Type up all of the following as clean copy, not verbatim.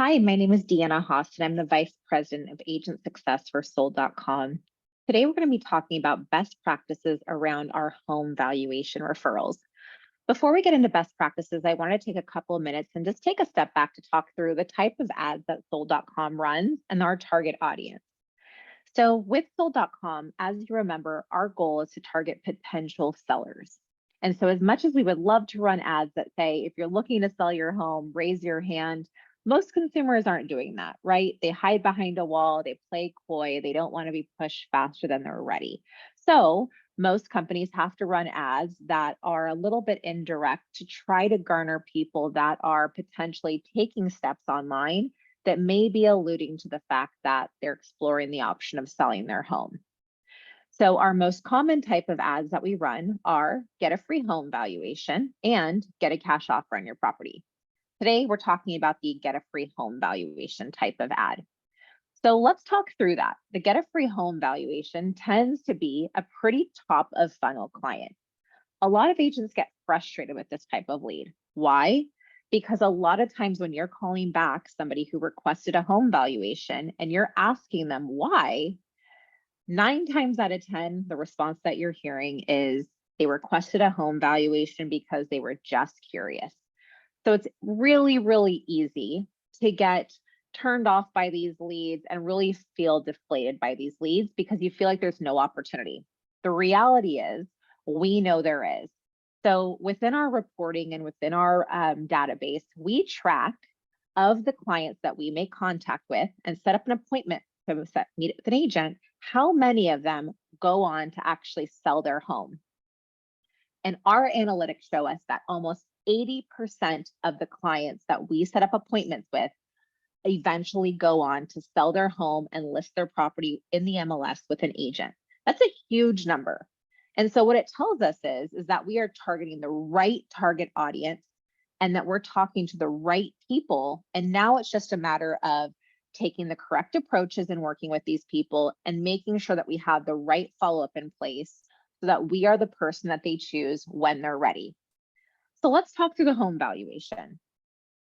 Hi, my name is Deanna Haas, and I'm the Vice President of Agent Success for Sold.com. Today, we're going to be talking about best practices around our home valuation referrals. Before we get into best practices, I want to take a couple of minutes and just take a step back to talk through the type of ads that Sold.com runs and our target audience. So with Sold.com, as you remember, our goal is to target potential sellers. And so as much as we would love to run ads that say, if you're looking to sell your home, raise your hand, most consumers aren't doing that, right? They hide behind a wall, they play coy, they don't want to be pushed faster than they're ready. So most companies have to run ads that are a little bit indirect to try to garner people that are potentially taking steps online that may be alluding to the fact that they're exploring the option of selling their home. So our most common type of ads that we run are get a free home valuation and get a cash offer on your property. Today, we're talking about the get a free home valuation type of ad. So let's talk through that. The get a free home valuation tends to be a pretty top of funnel client. A lot of agents get frustrated with this type of lead. Why? Because a lot of times when you're calling back somebody who requested a home valuation and you're asking them why, 9 times out of 10, the response that you're hearing is they requested a home valuation because they were just curious. So it's really, really easy to get turned off by these leads and really feel deflated by these leads because you feel like there's no opportunity. The reality is we know there is. So within our reporting and within our database, we track of the clients that we make contact with and set up an appointment to meet with an agent, how many of them go on to actually sell their home. And our analytics show us that almost 80% of the clients that we set up appointments with eventually go on to sell their home and list their property in the MLS with an agent. That's a huge number. And so what it tells us is that we are targeting the right target audience and that we're talking to the right people. And now it's just a matter of taking the correct approaches and working with these people and making sure that we have the right follow-up in place so that we are the person that they choose when they're ready. So let's talk through the home valuation.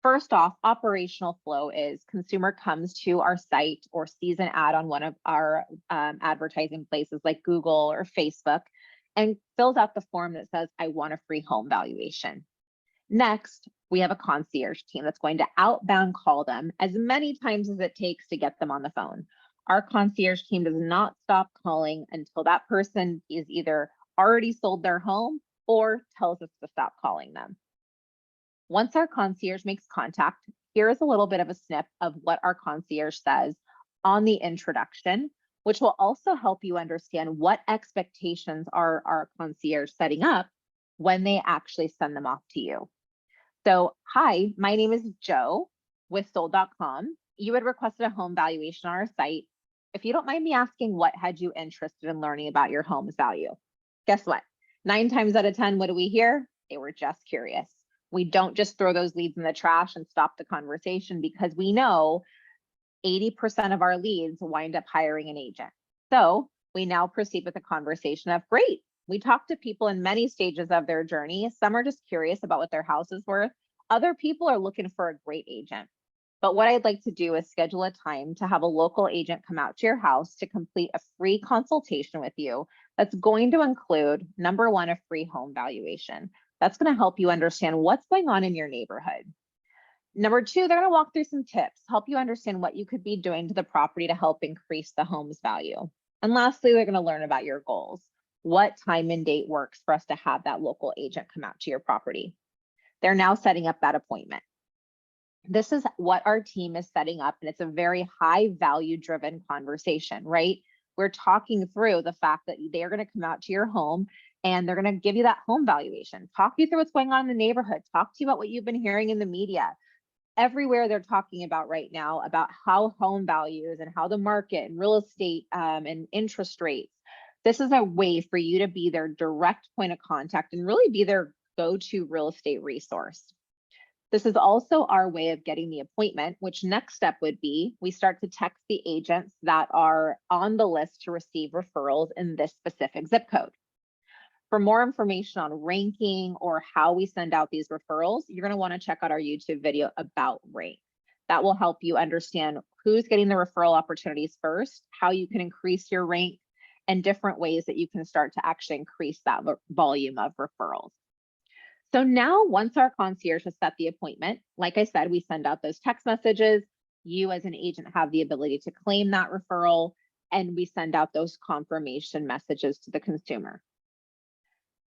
First off, operational flow is consumer comes to our site or sees an ad on one of our advertising places like Google or Facebook and fills out the form that says, I want a free home valuation. Next, we have a concierge team that's going to outbound call them as many times as it takes to get them on the phone. Our concierge team does not stop calling until that person is either already sold their home or tells us to stop calling them. Once our concierge makes contact, here is a little bit of a snip of what our concierge says on the introduction, which will also help you understand what expectations are our concierge setting up when they actually send them off to you. So, hi, my name is Joe with Sold.com. You had requested a home valuation on our site. If you don't mind me asking, what had you interested in learning about your home's value? Guess what? 9 times out of 10, what do we hear? They were just curious. We don't just throw those leads in the trash and stop the conversation because we know 80% of our leads wind up hiring an agent. So we now proceed with a conversation of, great, we talk to people in many stages of their journey. Some are just curious about what their house is worth. Other people are looking for a great agent. But what I'd like to do is schedule a time to have a local agent come out to your house to complete a free consultation with you that's going to include, number one, a free home valuation. That's going to help you understand what's going on in your neighborhood. Number two, they're going to walk through some tips, help you understand what you could be doing to the property to help increase the home's value. And lastly, they're going to learn about your goals. What time and date works for us to have that local agent come out to your property? They're now setting up that appointment. This is what our team is setting up, and it's a very high value driven conversation, right? We're talking through the fact that they're going to come out to your home and they're going to give you that home valuation, talk you through what's going on in the neighborhood, talk to you about what you've been hearing in the media. Everywhere they're talking about right now about how home values and how the market and real estate and interest rates. This is a way for you to be their direct point of contact and really be their go-to real estate resource. This is also our way of getting the appointment, which next step would be we start to text the agents that are on the list to receive referrals in this specific zip code. For more information on ranking or how we send out these referrals, you're going to want to check out our YouTube video about rank. That will help you understand who's getting the referral opportunities first, how you can increase your rank, and different ways that you can start to actually increase that volume of referrals. So now once our concierge has set the appointment, like I said, we send out those text messages. You as an agent have the ability to claim that referral, and we send out those confirmation messages to the consumer.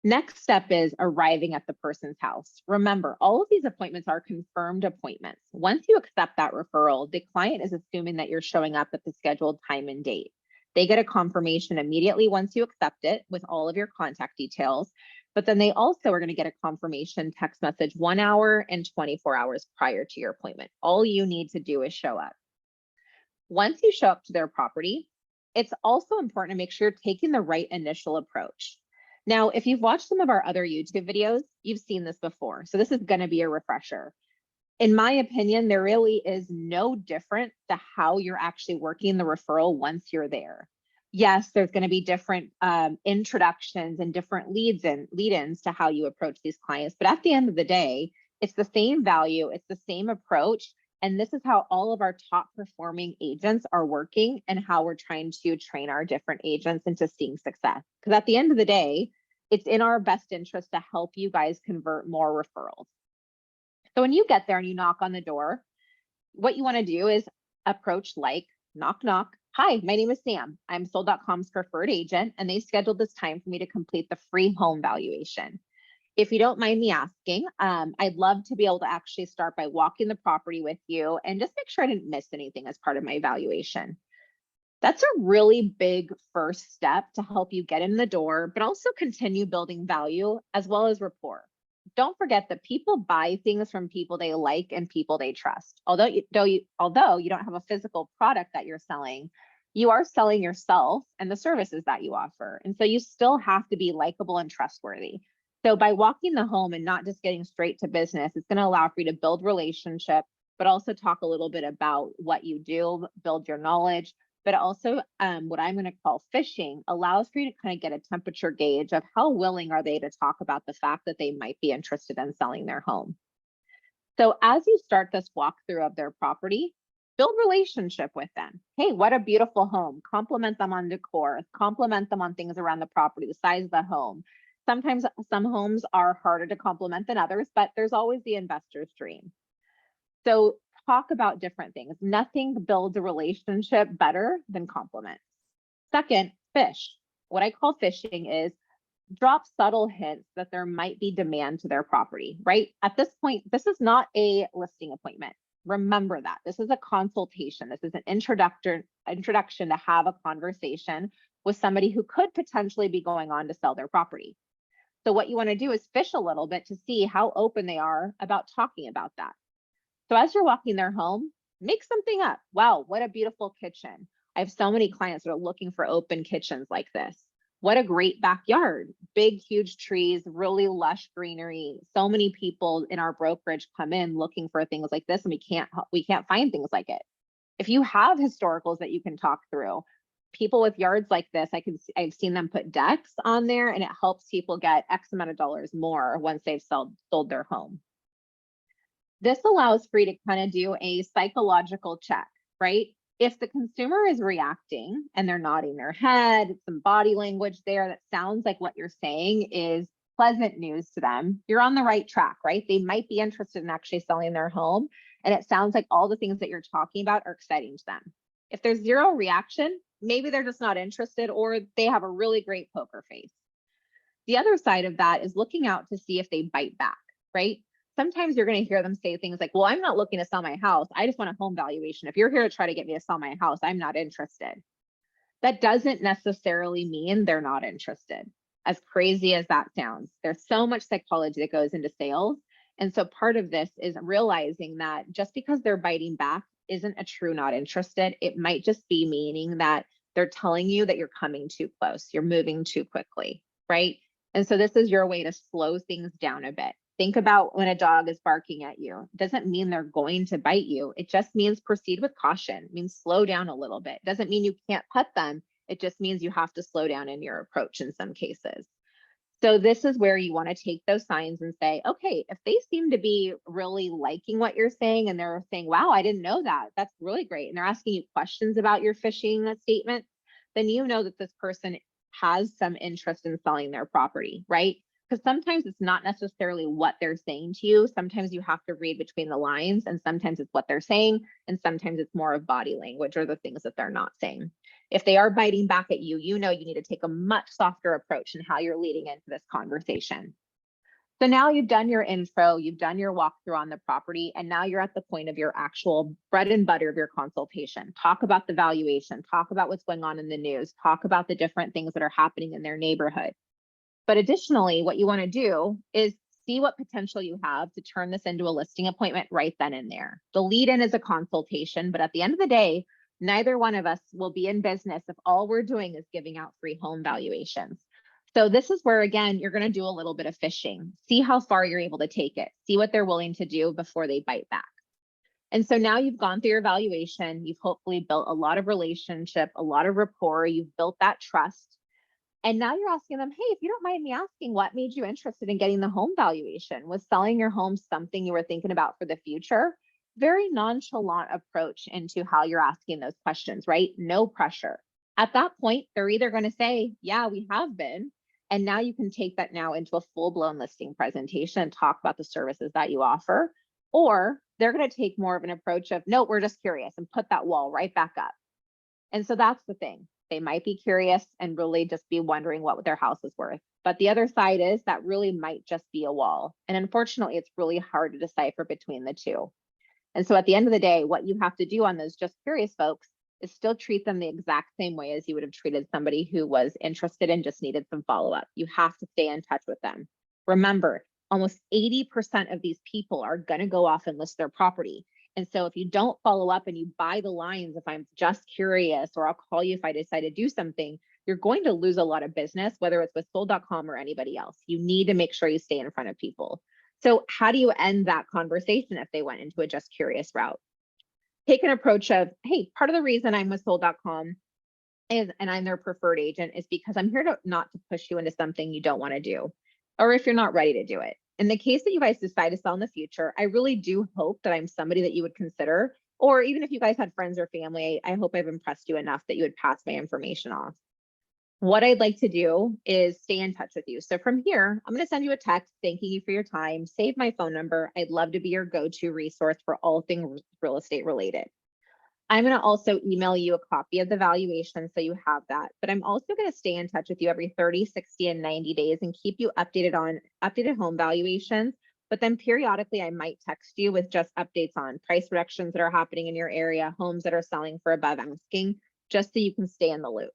Next step is arriving at the person's house. Remember, all of these appointments are confirmed appointments. Once you accept that referral, the client is assuming that you're showing up at the scheduled time and date. They get a confirmation immediately once you accept it with all of your contact details, but then they also are going to get a confirmation text message 1 hour and 24 hours prior to your appointment. All you need to do is show up. Once you show up to their property, it's also important to make sure you're taking the right initial approach. Now, if you've watched some of our other YouTube videos, you've seen this before. So this is going to be a refresher. In my opinion, there really is no difference to how you're actually working the referral once you're there. Yes, there's going to be different introductions and different lead-ins to how you approach these clients. But at the end of the day, it's the same value, it's the same approach. And this is how all of our top performing agents are working and how we're trying to train our different agents into seeing success. Because at the end of the day, it's in our best interest to help you guys convert more referrals. So when you get there and you knock on the door, what you want to do is approach like, knock, knock. Hi, my name is Sam. I'm Sold.com's preferred agent, and they scheduled this time for me to complete the free home valuation. If you don't mind me asking, I'd love to be able to actually start by walking the property with you and just make sure I didn't miss anything as part of my evaluation. That's a really big first step to help you get in the door, but also continue building value as well as rapport. Don't forget that people buy things from people they like and people they trust. Although you don't have a physical product that you're selling, you are selling yourself and the services that you offer. And so you still have to be likable and trustworthy. So by walking the home and not just getting straight to business, it's going to allow for you to build relationship, but also talk a little bit about what you do, build your knowledge. But also what I'm going to call fishing allows for you to kind of get a temperature gauge of how willing are they to talk about the fact that they might be interested in selling their home. So as you start this walkthrough of their property, build relationship with them. Hey, what a beautiful home. Compliment them on decor, compliment them on things around the property, the size of the home. Sometimes some homes are harder to compliment than others, but there's always the investor's dream. So talk about different things. Nothing builds a relationship better than compliments. Second, fish. What I call fishing is drop subtle hints that there might be demand to their property, right? At this point, this is not a listing appointment. Remember that. This is a consultation. This is an introduction to have a conversation with somebody who could potentially be going on to sell their property. So what you want to do is fish a little bit to see how open they are about talking about that. So as you're walking their home, make something up. Wow, what a beautiful kitchen. I have so many clients that are looking for open kitchens like this. What a great backyard. Big, huge trees, really lush greenery. So many people in our brokerage come in looking for things like this, and we can't find things like it. If you have historicals that you can talk through, people with yards like this, I've seen them put decks on there, and it helps people get X amount of dollars more once they've sold their home. This allows for you to kind of do a psychological check, right? If the consumer is reacting and they're nodding their head, some body language there that sounds like what you're saying is pleasant news to them, you're on the right track, right? They might be interested in actually selling their home, and it sounds like all the things that you're talking about are exciting to them. If there's zero reaction, maybe they're just not interested, or they have a really great poker face. The other side of that is looking out to see if they bite back, right? Sometimes you're going to hear them say things like, well, I'm not looking to sell my house. I just want a home valuation. If you're here to try to get me to sell my house, I'm not interested. That doesn't necessarily mean they're not interested. As crazy as that sounds, there's so much psychology that goes into sales. And so part of this is realizing that just because they're biting back isn't a true not interested. It might just be meaning that they're telling you that you're coming too close. You're moving too quickly, right? And so this is your way to slow things down a bit. Think about when a dog is barking at you. It doesn't mean they're going to bite you. It just means proceed with caution. It means slow down a little bit. It doesn't mean you can't pet them. It just means you have to slow down in your approach in some cases. So this is where you want to take those signs and say, okay, if they seem to be really liking what you're saying and they're saying, wow, I didn't know that. That's really great. And they're asking you questions about your phishing statement, then you know that this person has some interest in selling their property, right? Because sometimes it's not necessarily what they're saying to you. Sometimes you have to read between the lines, and sometimes it's what they're saying, and sometimes it's more of body language or the things that they're not saying. If they are biting back at you, you know you need to take a much softer approach in how you're leading into this conversation. So now you've done your intro, you've done your walkthrough on the property, and now you're at the point of your actual bread and butter of your consultation. Talk about the valuation, talk about what's going on in the news, talk about the different things that are happening in their neighborhood. But additionally, what you want to do is see what potential you have to turn this into a listing appointment right then and there. The lead in is a consultation, but at the end of the day, neither one of us will be in business if all we're doing is giving out free home valuations. So this is where, again, you're going to do a little bit of fishing. See how far you're able to take it. See what they're willing to do before they bite back. And so now you've gone through your evaluation. You've hopefully built a lot of relationship, a lot of rapport. You've built that trust. And now you're asking them, hey, if you don't mind me asking, what made you interested in getting the home valuation? Was selling your home something you were thinking about for the future? Very nonchalant approach into how you're asking those questions, right? No pressure. At that point, they're either going to say, yeah, we have been. And now you can take that now into a full-blown listing presentation and talk about the services that you offer. Or they're going to take more of an approach of, no, we're just curious, and put that wall right back up. And so that's the thing. They might be curious and really just be wondering what their house is worth. But the other side is that really might just be a wall. And unfortunately, it's really hard to decipher between the two. And so at the end of the day, what you have to do on those just curious folks is still treat them the exact same way as you would have treated somebody who was interested and just needed some follow-up. You have to stay in touch with them. Remember, almost 80% of these people are going to go off and list their property. And so if you don't follow up and you buy the lines, if I'm just curious, or I'll call you if I decide to do something, you're going to lose a lot of business, whether it's with sold.com or anybody else. You need to make sure you stay in front of people. So how do you end that conversation if they went into a just curious route? Take an approach of, hey, part of the reason I'm with sold.com is, and I'm their preferred agent, is because I'm here to not to push you into something you don't want to do, or if you're not ready to do it. In the case that you guys decide to sell in the future, I really do hope that I'm somebody that you would consider, or even if you guys had friends or family, I hope I've impressed you enough that you would pass my information off. What I'd like to do is stay in touch with you. So from here, I'm going to send you a text thanking you for your time. Save my phone number. I'd love to be your go-to resource for all things real estate related. I'm going to also email you a copy of the valuation so you have that. But I'm also going to stay in touch with you every 30, 60, and 90 days and keep you updated on updated home valuations. But then periodically, I might text you with just updates on price reductions that are happening in your area, homes that are selling for above asking, just so you can stay in the loop.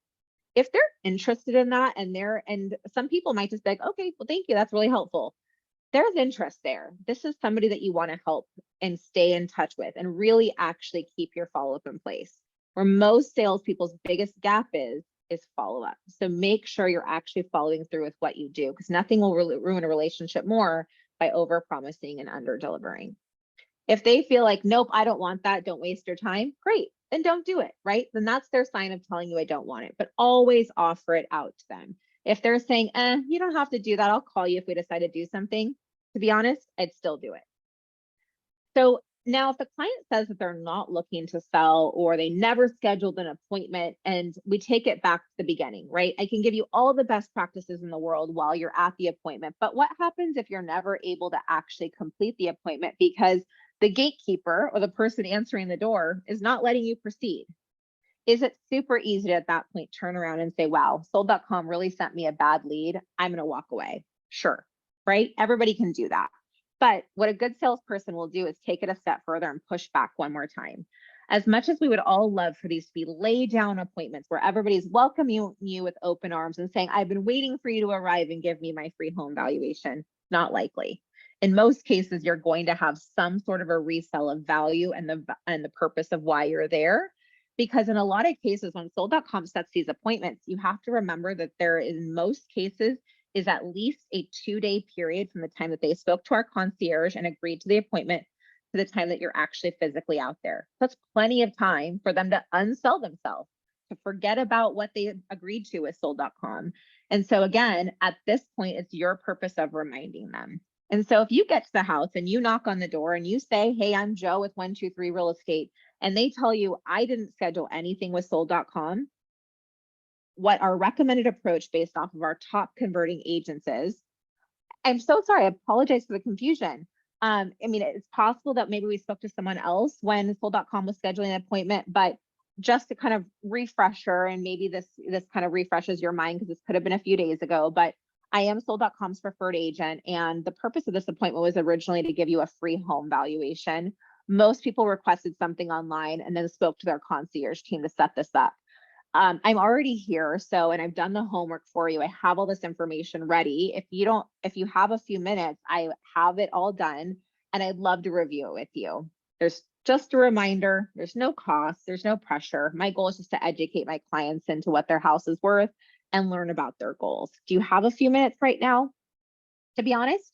If they're interested in that, and some people might just be like, okay, well, thank you, that's really helpful. There's interest there. This is somebody that you want to help and stay in touch with and really actually keep your follow-up in place. Where most salespeople's biggest gap is follow-up. So make sure you're actually following through with what you do, because nothing will really ruin a relationship more by over-promising and under-delivering. If they feel like, nope, I don't want that, don't waste your time, great, then don't do it, right? Then that's their sign of telling you I don't want it, but always offer it out to them. If they're saying, you don't have to do that, I'll call you if we decide to do something, to be honest, I'd still do it. So now if the client says that they're not looking to sell or they never scheduled an appointment, and we take it back to the beginning, right? I can give you all the best practices in the world while you're at the appointment, but what happens if you're never able to actually complete the appointment because the gatekeeper or the person answering the door is not letting you proceed? Is it super easy to at that point turn around and say, wow, sold.com really sent me a bad lead, I'm going to walk away? Sure, right? Everybody can do that. But what a good salesperson will do is take it a step further and push back one more time. As much as we would all love for these to be lay down appointments where everybody's welcoming you with open arms and saying, I've been waiting for you to arrive and give me my free home valuation, not likely. In most cases, you're going to have some sort of a resell of value and the purpose of why you're there. Because in a lot of cases, when sold.com sets these appointments, you have to remember that there, in most cases, is at least a 2-day period from the time that they spoke to our concierge and agreed to the appointment to the time that you're actually physically out there. That's plenty of time for them to unsell themselves, to forget about what they agreed to with sold.com, And so again, at this point, it's your purpose of reminding them. And so if you get to the house and you knock on the door and you say, hey, I'm Joe with 123 Real Estate, and they tell you, I didn't schedule anything with sold.com, what our recommended approach based off of our top converting agents is, I'm so sorry, I apologize for the confusion. I mean, it's possible that maybe we spoke to someone else when sold.com was scheduling an appointment, but just to kind of refresher, and maybe this kind of refreshes your mind because this could have been a few days ago, but I am sold.com's preferred agent. And the purpose of this appointment was originally to give you a free home valuation. Most people requested something online and then spoke to their concierge team to set this up. I'm already here, so, and I've done the homework for you. I have all this information ready. If you have a few minutes, I have it all done and I'd love to review it with you. There's just a reminder, there's no cost, there's no pressure. My goal is just to educate my clients into what their house is worth and learn about their goals. Do you have a few minutes right now? To be honest,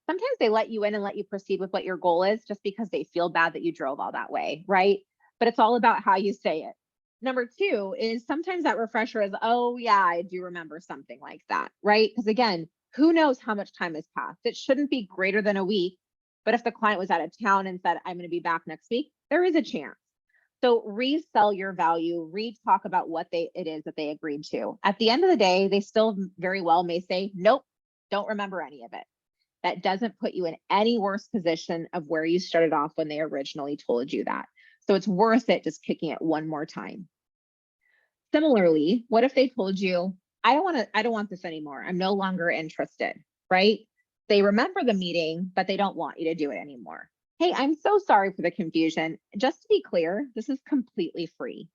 sometimes they let you in and let you proceed with what your goal is just because they feel bad that you drove all that way, right? But it's all about how you say it. Number two is sometimes that refresher is, oh yeah, I do remember something like that, right? Because again, who knows how much time has passed? It shouldn't be greater than a week. But if the client was out of town and said, I'm going to be back next week, there is a chance. So resell your value, re-talk about what it is that they agreed to. At the end of the day, they still very well may say, nope, don't remember any of it. That doesn't put you in any worse position of where you started off when they originally told you that. So it's worth it just kicking it one more time. Similarly, what if they told you, I don't want this anymore. I'm no longer interested, right? They remember the meeting, but they don't want you to do it anymore. Hey, I'm so sorry for the confusion. Just to be clear, this is completely free.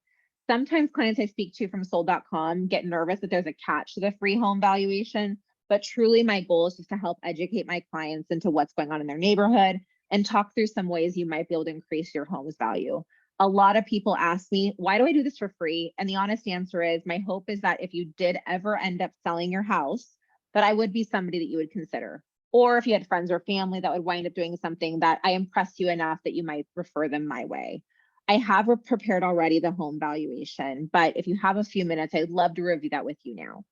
Sometimes clients I speak to from sold.com get nervous that there's a catch to the free home valuation, but truly my goal is just to help educate my clients into what's going on in their neighborhood and talk through some ways you might be able to increase your home's value. A lot of people ask me, why do I do this for free? And the honest answer is, my hope is that if you did ever end up selling your house, that I would be somebody that you would consider. Or if you had friends or family that would wind up doing something that I impressed you enough that you might refer them my way. I have prepared already the home valuation, but if you have a few minutes, I'd love to review that with you now.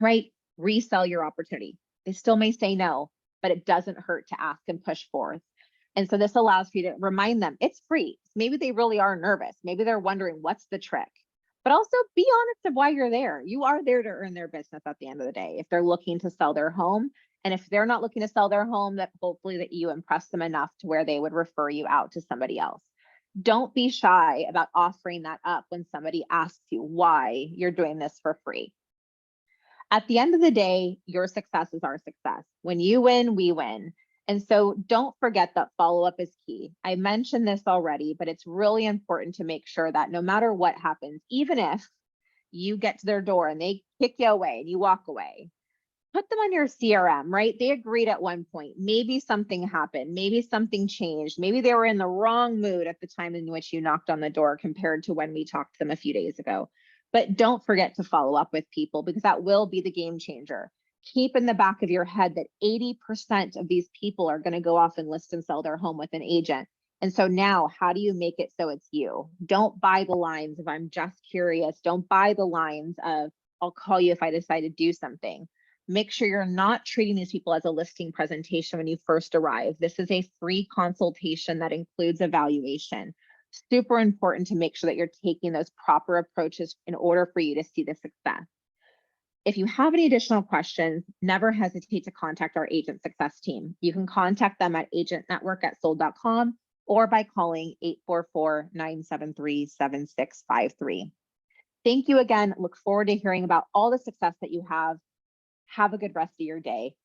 Right? Resell your opportunity. They still may say no, but it doesn't hurt to ask and push forth. And so this allows for you to remind them it's free. Maybe they really are nervous. Maybe they're wondering what's the trick, but also be honest of why you're there. You are there to earn their business at the end of the day. If they're looking to sell their home, and if they're not looking to sell their home, that hopefully that you impress them enough to where they would refer you out to somebody else. Don't be shy about offering that up when somebody asks you why you're doing this for free. At the end of the day, your success is our success. When you win, we win. And so don't forget that follow-up is key. I mentioned this already, but it's really important to make sure that no matter what happens, even if you get to their door and they kick you away and you walk away, put them on your CRM, right? They agreed at one point. Maybe something happened. Maybe something changed. Maybe they were in the wrong mood at the time in which you knocked on the door compared to when we talked to them a few days ago. But don't forget to follow up with people because that will be the game changer. Keep in the back of your head that 80% of these people are going to go off and list and sell their home with an agent. And so now, how do you make it so it's you? Don't buy the lines of I'm just curious. Don't buy the lines of I'll call you if I decide to do something. Make sure you're not treating these people as a listing presentation when you first arrive. This is a free consultation that includes a valuation. Super important to make sure that you're taking those proper approaches in order for you to see the success. If you have any additional questions, never hesitate to contact our agent success team. You can contact them at agentnetwork@sold.com or by calling 844-973-7653. Thank you again. Look forward to hearing about all the success that you have. Have a good rest of your day.